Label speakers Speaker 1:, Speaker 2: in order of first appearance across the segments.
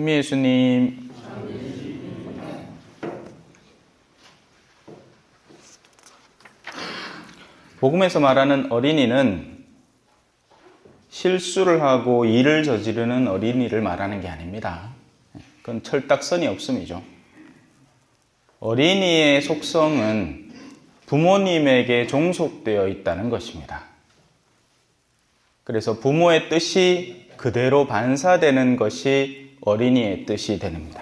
Speaker 1: 찬미 예수님. 복음에서 말하는 어린이는 실수를 하고 일을 저지르는 어린이를 말하는 게 아닙니다. 그건 철딱서니 없음이죠. 어린이의 속성은 부모님에게 종속되어 있다는 것입니다. 그래서 부모의 뜻이 그대로 반사되는 것이 어린이의 뜻이 됩니다.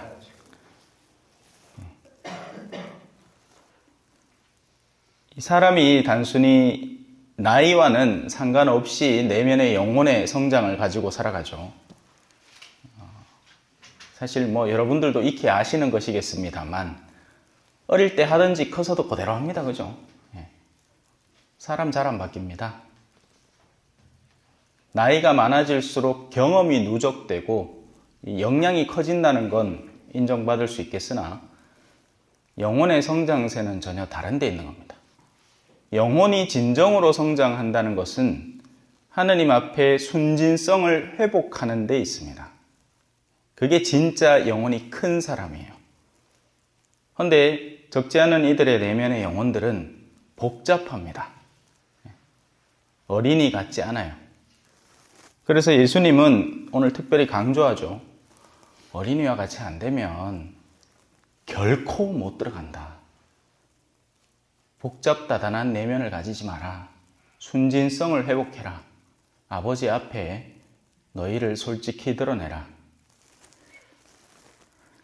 Speaker 1: 이 사람이 단순히 나이와는 상관없이 내면의 영혼의 성장을 가지고 살아가죠. 사실 여러분들도 익히 아시는 것이겠습니다만 어릴 때 하든지 커서도 그대로 합니다. 그죠? 사람 잘 안 바뀝니다. 나이가 많아질수록 경험이 누적되고 역량이 커진다는 건 인정받을 수 있겠으나 영혼의 성장세는 전혀 다른 데 있는 겁니다. 영혼이 진정으로 성장한다는 것은 하느님 앞에 순진성을 회복하는 데 있습니다. 그게 진짜 영혼이 큰 사람이에요. 그런데 적지 않은 이들의 내면의 영혼들은 복잡합니다. 어린이 같지 않아요. 그래서 예수님은 오늘 특별히 강조하죠. 어린이와 같이 안 되면 결코 못 들어간다. 복잡다단한 내면을 가지지 마라. 순진성을 회복해라. 아버지 앞에 너희를 솔직히 드러내라.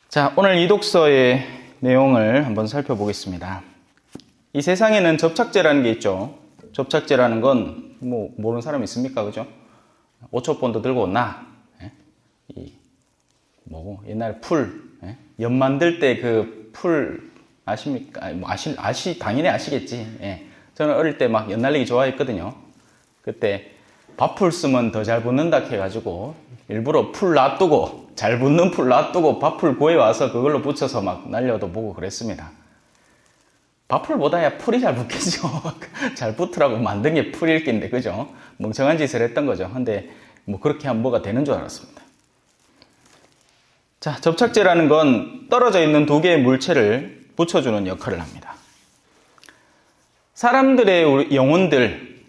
Speaker 1: 자, 오늘 이 독서의 내용을 한번 살펴보겠습니다. 이 세상에는 접착제라는 게 있죠. 접착제라는 건 모르는 사람 있습니까? 그죠? 5초본도 들고 온나? 옛날에 풀, 연 만들 때 그 풀 아십니까? 당연히 아시겠지. 저는 어릴 때 막 연 날리기 좋아했거든요. 그때 밥풀 쓰면 더 잘 붙는다 해가지고 일부러 풀 놔두고, 잘 붙는 풀 놔두고 밥풀 구해와서 그걸로 붙여서 막 날려도 보고 그랬습니다. 밥풀보다야 풀이 잘 붙겠죠. 잘 붙으라고 만든 게 풀일 낀데, 그죠? 멍청한 짓을 했던 거죠. 근데 그렇게 하면 뭐가 되는 줄 알았습니다. 자, 접착제라는 건 떨어져 있는 두 개의 물체를 붙여주는 역할을 합니다. 사람들의 영혼들,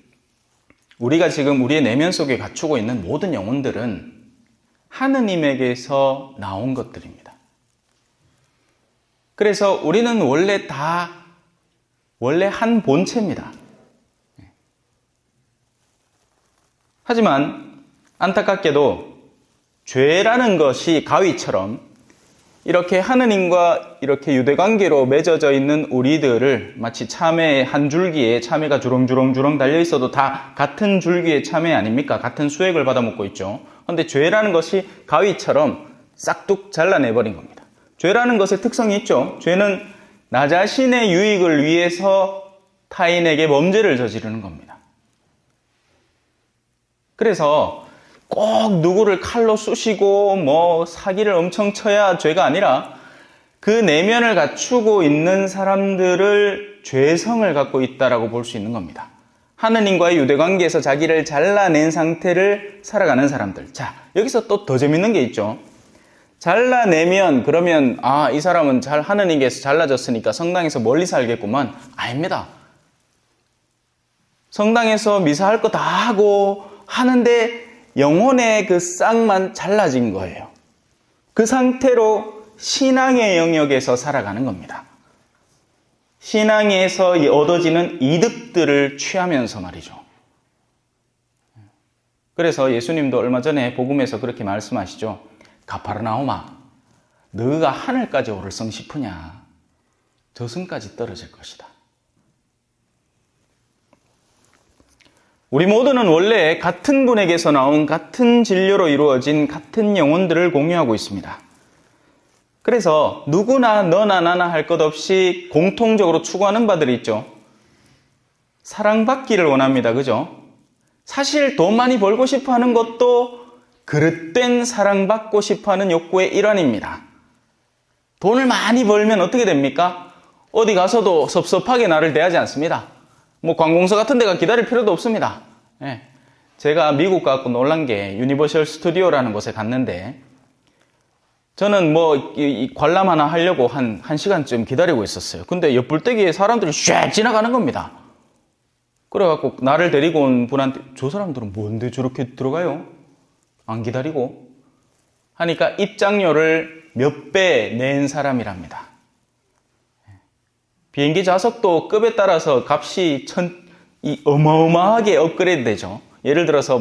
Speaker 1: 우리가 지금 우리의 내면 속에 갖추고 있는 모든 영혼들은 하느님에게서 나온 것들입니다. 그래서 우리는 원래 한 본체입니다. 하지만 안타깝게도 죄라는 것이 가위처럼 이렇게 하느님과 이렇게 유대관계로 맺어져 있는 우리들을 마치 참외 한 줄기에 참외가 주렁주렁 달려 있어도 다 같은 줄기의 참외 아닙니까? 같은 수액을 받아먹고 있죠. 그런데 죄라는 것이 가위처럼 싹둑 잘라내버린 겁니다. 죄라는 것의 특성이 있죠. 죄는 나 자신의 유익을 위해서 타인에게 범죄를 저지르는 겁니다. 그래서 꼭 누구를 칼로 쑤시고 사기를 엄청 쳐야 죄가 아니라 그 내면을 갖추고 있는 사람들을 죄성을 갖고 있다라고 볼 수 있는 겁니다. 하느님과의 유대관계에서 자기를 잘라낸 상태를 살아가는 사람들. 자, 여기서 또 더 재밌는 게 있죠. 잘라내면 그러면 이 사람은 하느님께서 잘라졌으니까 성당에서 멀리 살겠구만. 아닙니다. 성당에서 미사할 거 다 하고 하는데 영혼의 그 싹만 잘라진 거예요. 그 상태로 신앙의 영역에서 살아가는 겁니다. 신앙에서 얻어지는 이득들을 취하면서 말이죠. 그래서 예수님도 얼마 전에 복음에서 그렇게 말씀하시죠. 가파르나움아, 너가 하늘까지 오를성 싶으냐? 저승까지 떨어질 것이다. 우리 모두는 원래 같은 분에게서 나온 같은 진료로 이루어진 같은 영혼들을 공유하고 있습니다. 그래서 누구나 너나 나나 할 것 없이 공통적으로 추구하는 바들이 있죠. 사랑받기를 원합니다. 그죠? 사실 돈 많이 벌고 싶어 하는 것도 그릇된 사랑받고 싶어 하는 욕구의 일환입니다. 돈을 많이 벌면 어떻게 됩니까? 어디 가서도 섭섭하게 나를 대하지 않습니다. 관공서 같은 데가 기다릴 필요도 없습니다. 제가 미국 가고 놀란 게 유니버셜 스튜디오라는 곳에 갔는데 저는 이 관람 하나 하려고 한 시간쯤 기다리고 있었어요. 근데 옆불떼기에 사람들이 쫙 지나가는 겁니다. 그래갖고 나를 데리고 온 분한테 저 사람들은 뭔데 저렇게 들어가요? 안 기다리고? 하니까 입장료를 몇 배 낸 사람이랍니다. 비행기 좌석도 급에 따라서 값이 어마어마하게 업그레이드 되죠. 예를 들어서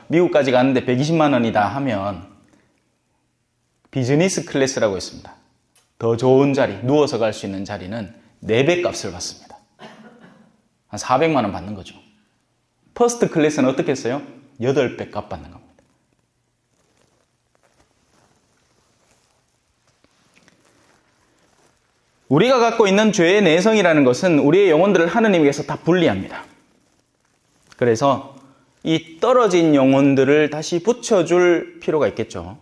Speaker 1: 미국까지 가는데 120만 원이다 하면 비즈니스 클래스라고 있습니다. 더 좋은 자리, 누워서 갈 수 있는 자리는 4배 값을 받습니다. 한 400만 원 받는 거죠. 퍼스트 클래스는 어떻게 했어요? 8배 값 받는 겁니다. 우리가 갖고 있는 죄의 내성이라는 것은 우리의 영혼들을 하느님께서 다 분리합니다. 그래서 이 떨어진 영혼들을 다시 붙여줄 필요가 있겠죠.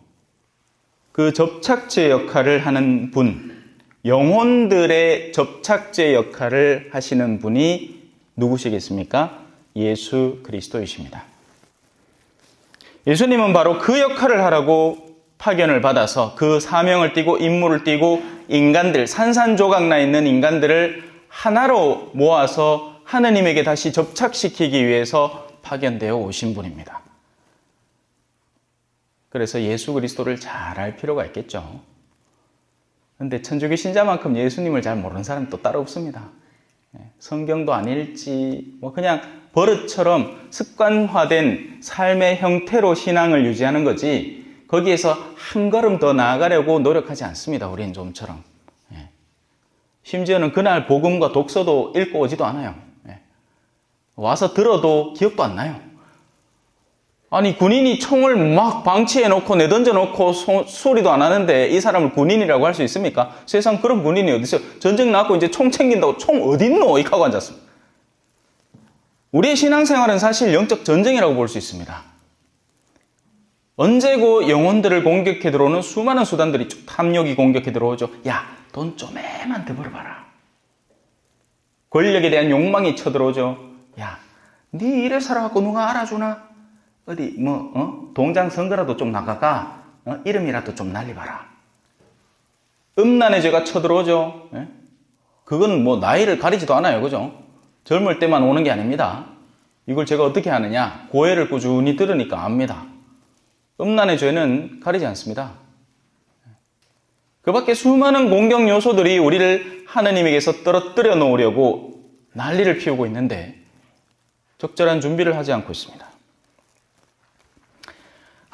Speaker 1: 그 접착제 역할을 하는 분, 영혼들의 접착제 역할을 하시는 분이 누구시겠습니까? 예수 그리스도이십니다. 예수님은 바로 그 역할을 하라고 파견을 받아서 그 사명을 띠고 임무를 띠고 인간들, 산산조각 나 있는 인간들을 하나로 모아서 하느님에게 다시 접착시키기 위해서 파견되어 오신 분입니다. 그래서 예수 그리스도를 잘 알 필요가 있겠죠. 그런데 천주교 신자만큼 예수님을 잘 모르는 사람은 또 따로 없습니다. 성경도 안 읽지, 그냥 버릇처럼 습관화된 삶의 형태로 신앙을 유지하는 거지, 거기에서 한 걸음 더 나아가려고 노력하지 않습니다. 우리는 좀처럼. 심지어는 그날 복음과 독서도 읽고 오지도 않아요. 와서 들어도 기억도 안 나요. 아니, 군인이 총을 막 방치해놓고 내던져놓고 소리도 안 하는데 이 사람을 군인이라고 할 수 있습니까? 세상 그런 군인이 어디 있어요? 전쟁 나고 이제 총 챙긴다고 총 어딨노? 이렇게 하고 앉았습니다. 우리의 신앙생활은 사실 영적 전쟁이라고 볼 수 있습니다. 언제고 영혼들을 공격해 들어오는 수많은 수단들이 탐욕이 공격해 들어오죠. 야, 돈 좀에만 더 벌어봐라. 권력에 대한 욕망이 쳐들어오죠. 야, 네 일에 살아갖고 누가 알아주나? 어디 동장 선거라도 좀 나가가 이름이라도 좀 날리봐라. 음란의 죄가 쳐들어오죠. 그건 나이를 가리지도 않아요. 그죠? 젊을 때만 오는 게 아닙니다. 이걸 제가 어떻게 하느냐? 고해를 꾸준히 들으니까 압니다. 음란의 죄는 가리지 않습니다. 그 밖에 수많은 공격 요소들이 우리를 하느님에게서 떨어뜨려 놓으려고 난리를 피우고 있는데 적절한 준비를 하지 않고 있습니다.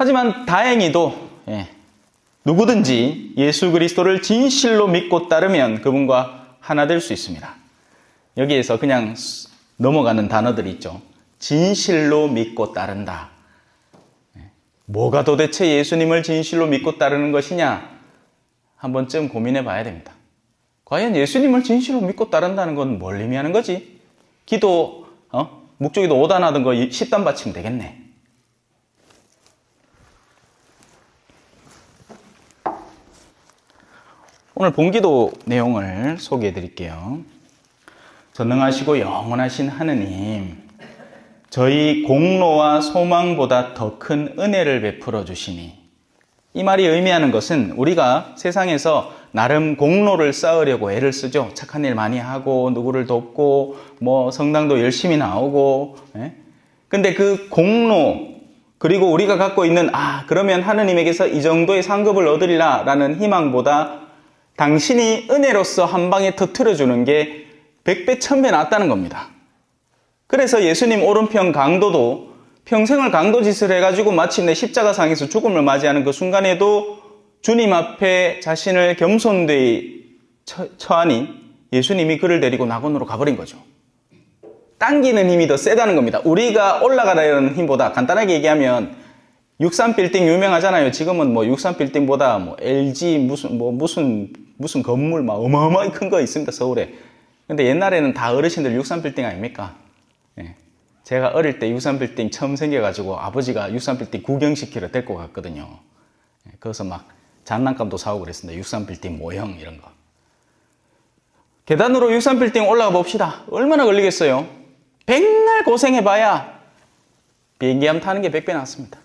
Speaker 1: 하지만 다행히도 누구든지 예수 그리스도를 진실로 믿고 따르면 그분과 하나 될 수 있습니다. 여기에서 그냥 넘어가는 단어들이 있죠. 진실로 믿고 따른다. 뭐가 도대체 예수님을 진실로 믿고 따르는 것이냐? 한 번쯤 고민해 봐야 됩니다. 과연 예수님을 진실로 믿고 따른다는 건 뭘 의미하는 거지? 기도, 묵주기도 5단 하던 거 10단 바치면 되겠네. 오늘 본기도 내용을 소개해 드릴게요. 전능하시고 영원하신 하느님, 저희 공로와 소망보다 더 큰 은혜를 베풀어 주시니, 이 말이 의미하는 것은 우리가 세상에서 나름 공로를 쌓으려고 애를 쓰죠. 착한 일 많이 하고 누구를 돕고 성당도 열심히 나오고. 근데 그 공로, 그리고 우리가 갖고 있는 그러면 하느님에게서 이 정도의 상급을 얻으리라라는 희망보다 당신이 은혜로서 한 방에 터뜨려주는 게 100배, 1000배 낫다는 겁니다. 그래서 예수님 오른편 강도도 평생을 강도짓을 해가지고 마침내 십자가상에서 죽음을 맞이하는 그 순간에도 주님 앞에 자신을 겸손되이 처하니 예수님이 그를 데리고 낙원으로 가버린 거죠. 당기는 힘이 더 세다는 겁니다. 우리가 올라가려는 힘보다, 간단하게 얘기하면 63빌딩 유명하잖아요. 지금은 63빌딩보다 LG 무슨 건물 어마어마하게 큰 거 있습니다, 서울에. 근데 옛날에는 다 어르신들 63빌딩 아닙니까? 제가 어릴 때 63빌딩 처음 생겨가지고 아버지가 63빌딩 구경시키러 데리고 갔거든요. 거기서 장난감도 사오고 그랬습니다. 63빌딩 모형 이런 거. 계단으로 63빌딩 올라가 봅시다. 얼마나 걸리겠어요? 백날 고생해봐야 비행기 함 타는 게 100배 낫습니다.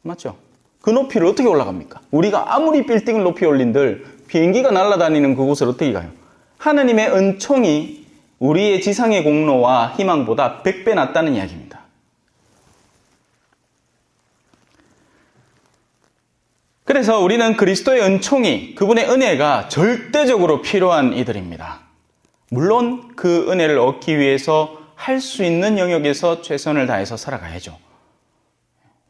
Speaker 1: 맞죠? 그 높이를 어떻게 올라갑니까? 우리가 아무리 빌딩을 높이 올린들 비행기가 날아다니는 그곳을 어떻게 가요? 하느님의 은총이 우리의 지상의 공로와 희망보다 100배 낫다는 이야기입니다. 그래서 우리는 그리스도의 은총이, 그분의 은혜가 절대적으로 필요한 이들입니다. 물론 그 은혜를 얻기 위해서 할 수 있는 영역에서 최선을 다해서 살아가야죠.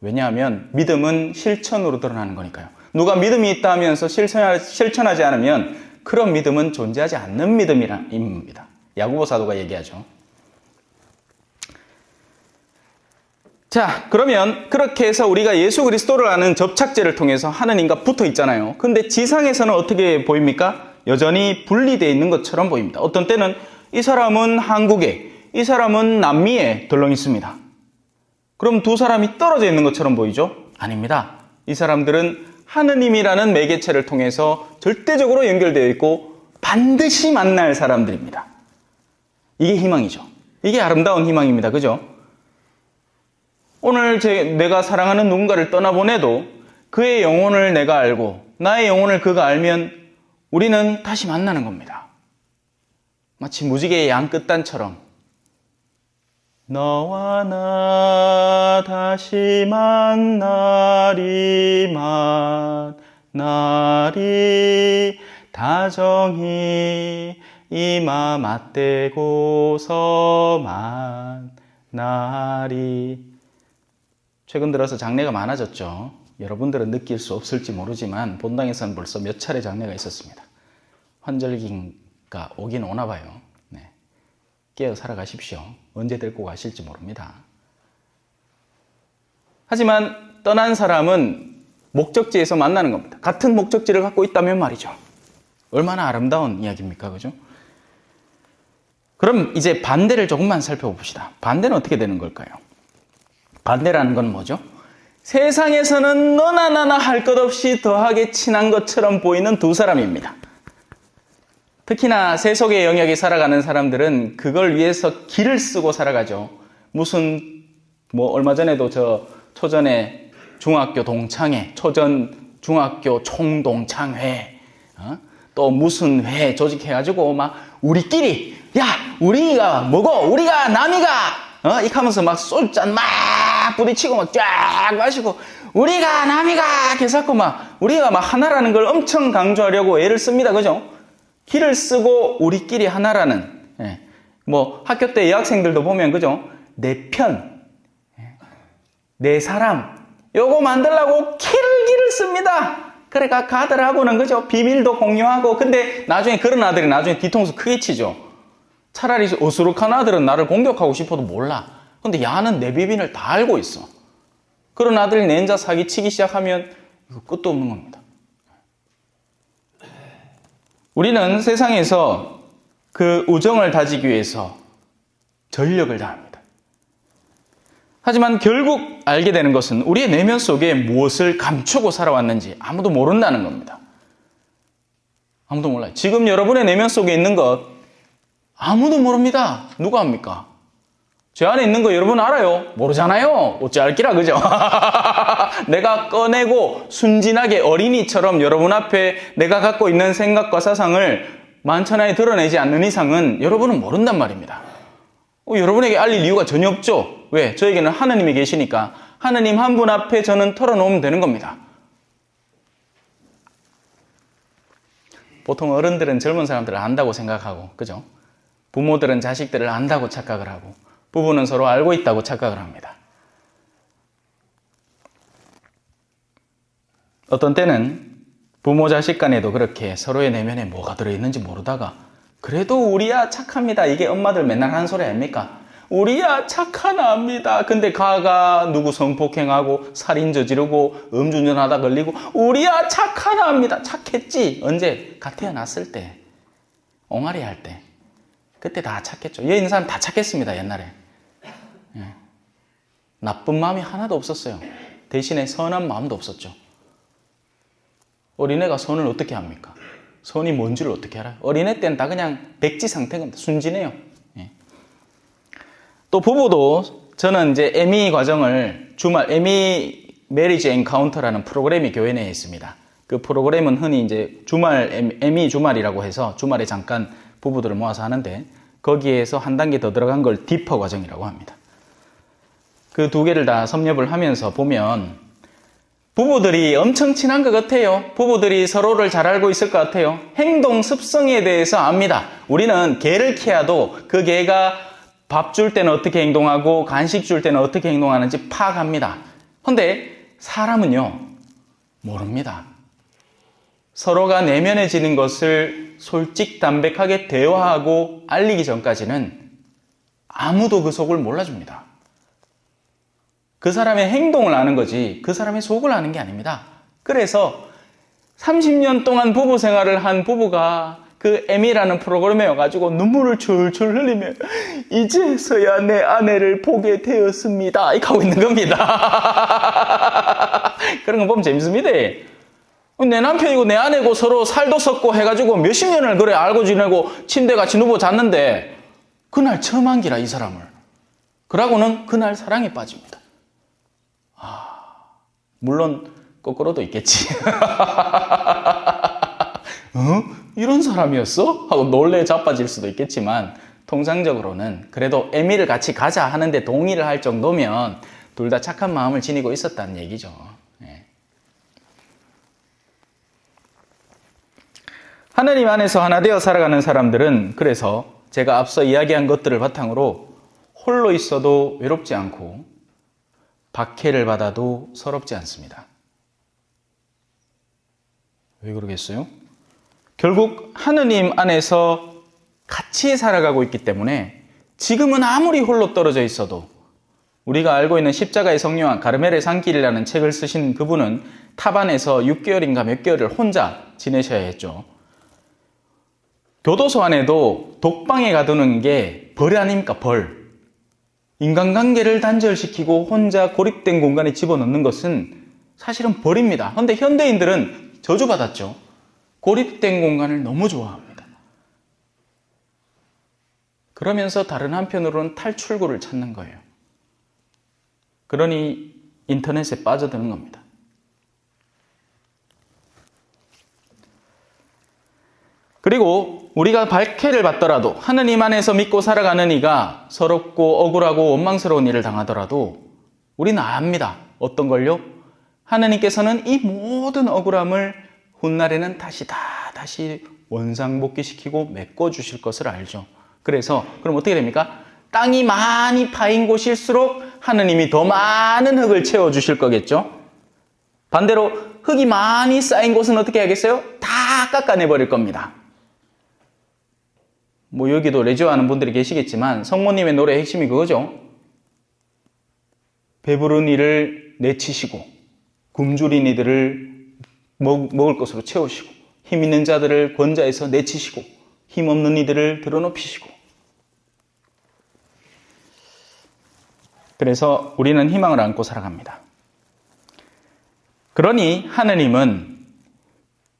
Speaker 1: 왜냐하면 믿음은 실천으로 드러나는 거니까요. 누가 믿음이 있다 하면서 실천하지 않으면 그런 믿음은 존재하지 않는 믿음입니다. 야고보 사도가 얘기하죠. 자, 그러면 그렇게 해서 우리가 예수 그리스도를 아는 접착제를 통해서 하느님과 붙어 있잖아요. 근데 지상에서는 어떻게 보입니까? 여전히 분리되어 있는 것처럼 보입니다. 어떤 때는 이 사람은 한국에, 이 사람은 남미에 덜렁 있습니다. 그럼 두 사람이 떨어져 있는 것처럼 보이죠? 아닙니다. 이 사람들은 하느님이라는 매개체를 통해서 절대적으로 연결되어 있고 반드시 만날 사람들입니다. 이게 희망이죠. 이게 아름다운 희망입니다. 그죠? 오늘 내가 사랑하는 누군가를 떠나보내도 그의 영혼을 내가 알고 나의 영혼을 그가 알면 우리는 다시 만나는 겁니다. 마치 무지개의 양 끝단처럼 너와 나 다시 만나리 다정히 이마 맞대고서 만나리. 최근 들어서 장례가 많아졌죠. 여러분들은 느낄 수 없을지 모르지만 본당에서는 벌써 몇 차례 장례가 있었습니다. 환절기가 오긴 오나 봐요. 네. 깨어 살아가십시오. 언제 데리고 가실지 모릅니다. 하지만 떠난 사람은 목적지에서 만나는 겁니다. 같은 목적지를 갖고 있다면 말이죠. 얼마나 아름다운 이야기입니까? 그죠? 그럼 이제 반대를 조금만 살펴봅시다. 반대는 어떻게 되는 걸까요? 반대라는 건 뭐죠? 세상에서는 너나 나나 할 것 없이 더하게 친한 것처럼 보이는 두 사람입니다. 특히나 세속의 영역에 살아가는 사람들은 그걸 위해서 기를 쓰고 살아가죠. 얼마 전에도 초전에 중학교 동창회, 초전 중학교 총동창회, 또 무슨 회 조직해가지고 막 우리끼리, 야, 우리가 뭐고, 우리가 남이가, 이렇게 하면서 막 술잔 막 부딪히고 막 쫙 마시고, 우리가 남이가 개사고 우리가 막 하나라는 걸 엄청 강조하려고 애를 씁니다. 그죠? 기를 쓰고 우리끼리 하나라는, 학교 때 여학생들도 보면, 그죠? 내 편, 내 사람, 요거 만들려고 기를 씁니다. 그러니까 가들하고는, 그죠? 비밀도 공유하고, 근데 나중에 그런 아들이 나중에 뒤통수 크게 치죠. 차라리 어수룩한 아들은 나를 공격하고 싶어도 몰라. 근데 야는 내 비밀을 다 알고 있어. 그런 아들이 내 혼자 사기치기 시작하면 이거 끝도 없는 겁니다. 우리는 세상에서 그 우정을 다지기 위해서 전력을 다합니다. 하지만 결국 알게 되는 것은 우리의 내면 속에 무엇을 감추고 살아왔는지 아무도 모른다는 겁니다. 아무도 몰라요. 지금 여러분의 내면 속에 있는 것 아무도 모릅니다. 누가 압니까? 제 안에 있는 거 여러분 알아요? 모르잖아요. 어찌 알기라, 그죠? 내가 꺼내고 순진하게 어린이처럼 여러분 앞에 내가 갖고 있는 생각과 사상을 만천하에 드러내지 않는 이상은 여러분은 모른단 말입니다. 여러분에게 알릴 이유가 전혀 없죠. 왜? 저에게는 하느님이 계시니까 하느님 한 분 앞에 저는 털어놓으면 되는 겁니다. 보통 어른들은 젊은 사람들을 안다고 생각하고, 그죠? 부모들은 자식들을 안다고 착각을 하고, 부부는 서로 알고 있다고 착각을 합니다. 어떤 때는 부모 자식 간에도 그렇게 서로의 내면에 뭐가 들어있는지 모르다가 그래도 우리야 착합니다. 이게 엄마들 맨날 하는 소리 아닙니까? 우리야 착하나합니다. 근데 가가 누구 성폭행하고 살인 저지르고 음주운전하다 걸리고 우리야 착하나합니다. 착했지. 언제? 갓 태어났을 때. 옹알이 할 때. 그때 다 착했죠. 여기 있는 사람 다 착했습니다. 옛날에. 나쁜 마음이 하나도 없었어요. 대신에 선한 마음도 없었죠. 어린애가 선을 어떻게 합니까? 선이 뭔지를 어떻게 알아요? 어린애 때는 다 그냥 백지 상태인 겁니다. 순진해요. 또 부부도 저는 이제 애미 과정을 애미 메리지 엔카운터라는 프로그램이 교회 내에 있습니다. 그 프로그램은 흔히 이제 애미 주말이라고 해서 주말에 잠깐 부부들을 모아서 하는데 거기에서 한 단계 더 들어간 걸 디퍼 과정이라고 합니다. 그 두 개를 다 섭렵을 하면서 보면 부부들이 엄청 친한 것 같아요. 부부들이 서로를 잘 알고 있을 것 같아요. 행동 습성에 대해서 압니다. 우리는 개를 키워도 그 개가 밥 줄 때는 어떻게 행동하고 간식 줄 때는 어떻게 행동하는지 파악합니다. 그런데 사람은요, 모릅니다. 서로가 내면해지는 것을 솔직담백하게 대화하고 알리기 전까지는 아무도 그 속을 몰라줍니다. 그 사람의 행동을 아는 거지 그 사람의 속을 아는 게 아닙니다. 그래서 30년 동안 부부 생활을 한 부부가 그 에미라는 프로그램에 와가지고 눈물을 줄줄 흘리며 이제서야 내 아내를 보게 되었습니다. 이렇게 하고 있는 겁니다. 그런 거 보면 재밌습니다. 내 남편이고 내 아내고 서로 살도 섞고 해가지고 몇십 년을 그래 알고 지내고 침대 같이 누워 잤는데 그날 처음 안기라 이 사람을. 그러고는 그날 사랑에 빠집니다. 물론 거꾸로도 있겠지. 이런 사람이었어? 하고 놀래 자빠질 수도 있겠지만 통상적으로는 그래도 에미를 같이 가자 하는데 동의를 할 정도면 둘 다 착한 마음을 지니고 있었다는 얘기죠. 네. 하나님 안에서 하나 되어 살아가는 사람들은 그래서 제가 앞서 이야기한 것들을 바탕으로 홀로 있어도 외롭지 않고 박해를 받아도 서럽지 않습니다. 왜 그러겠어요? 결국 하느님 안에서 같이 살아가고 있기 때문에 지금은 아무리 홀로 떨어져 있어도 우리가 알고 있는 십자가의 성령한 가르멜의 산길이라는 책을 쓰신 그분은 탑 안에서 6개월인가 몇 개월을 혼자 지내셔야 했죠. 교도소 안에도 독방에 가두는 게 벌 아닙니까? 벌. 인간관계를 단절시키고 혼자 고립된 공간에 집어넣는 것은 사실은 벌입니다. 그런데 현대인들은 저주받았죠. 고립된 공간을 너무 좋아합니다. 그러면서 다른 한편으로는 탈출구를 찾는 거예요. 그러니 인터넷에 빠져드는 겁니다. 그리고 우리가 박해를 받더라도 하느님 안에서 믿고 살아가는 이가 서럽고 억울하고 원망스러운 일을 당하더라도 우리는 압니다. 어떤 걸요? 하느님께서는 이 모든 억울함을 훗날에는 다시 원상복귀시키고 메꿔주실 것을 알죠. 그래서 그럼 어떻게 됩니까? 땅이 많이 파인 곳일수록 하느님이 더 많은 흙을 채워주실 거겠죠. 반대로 흙이 많이 쌓인 곳은 어떻게 하겠어요? 다 깎아내버릴 겁니다. 뭐 여기도 레지오하는 분들이 계시겠지만 성모님의 노래의 핵심이 그거죠. 배부른 이를 내치시고 굶주린 이들을 먹을 것으로 채우시고 힘 있는 자들을 권자에서 내치시고 힘 없는 이들을 들어높이시고. 그래서 우리는 희망을 안고 살아갑니다. 그러니 하느님은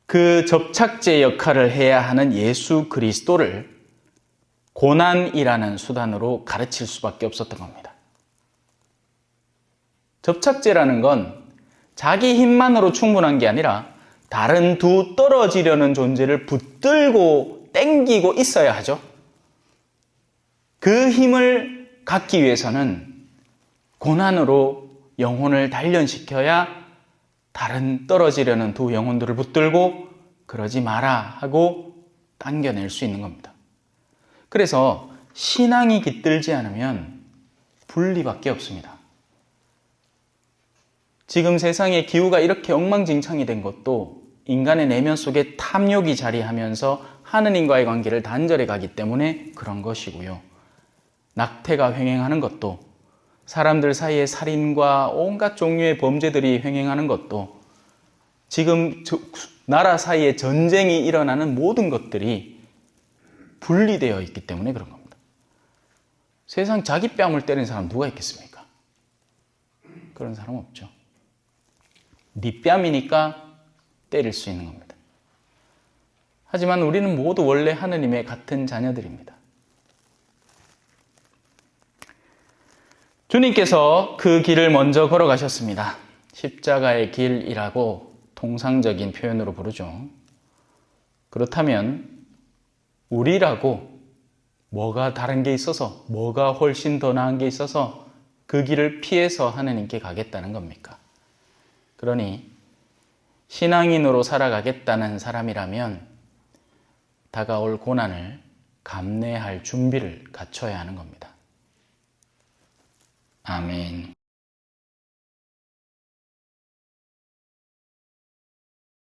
Speaker 1: 그 접착제 역할을 해야 하는 예수 그리스도를 고난이라는 수단으로 가르칠 수밖에 없었던 겁니다. 접착제라는 건 자기 힘만으로 충분한 게 아니라 다른 두 떨어지려는 존재를 붙들고 땡기고 있어야 하죠. 그 힘을 갖기 위해서는 고난으로 영혼을 단련시켜야 다른 떨어지려는 두 영혼들을 붙들고 그러지 마라 하고 당겨낼 수 있는 겁니다. 그래서 신앙이 깃들지 않으면 분리밖에 없습니다. 지금 세상의 기후가 이렇게 엉망진창이 된 것도 인간의 내면 속에 탐욕이 자리하면서 하느님과의 관계를 단절해 가기 때문에 그런 것이고요. 낙태가 횡행하는 것도 사람들 사이에 살인과 온갖 종류의 범죄들이 횡행하는 것도 지금 나라 사이에 전쟁이 일어나는 모든 것들이 분리되어 있기 때문에 그런 겁니다. 세상 자기 뺨을 때리는 사람 누가 있겠습니까? 그런 사람 없죠. 네 뺨이니까 때릴 수 있는 겁니다. 하지만 우리는 모두 원래 하느님의 같은 자녀들입니다. 주님께서 그 길을 먼저 걸어가셨습니다. 십자가의 길이라고 통상적인 표현으로 부르죠. 그렇다면 우리라고 뭐가 다른 게 있어서, 뭐가 훨씬 더 나은 게 있어서 그 길을 피해서 하느님께 가겠다는 겁니까? 그러니 신앙인으로 살아가겠다는 사람이라면 다가올 고난을 감내할 준비를 갖춰야 하는 겁니다. 아멘.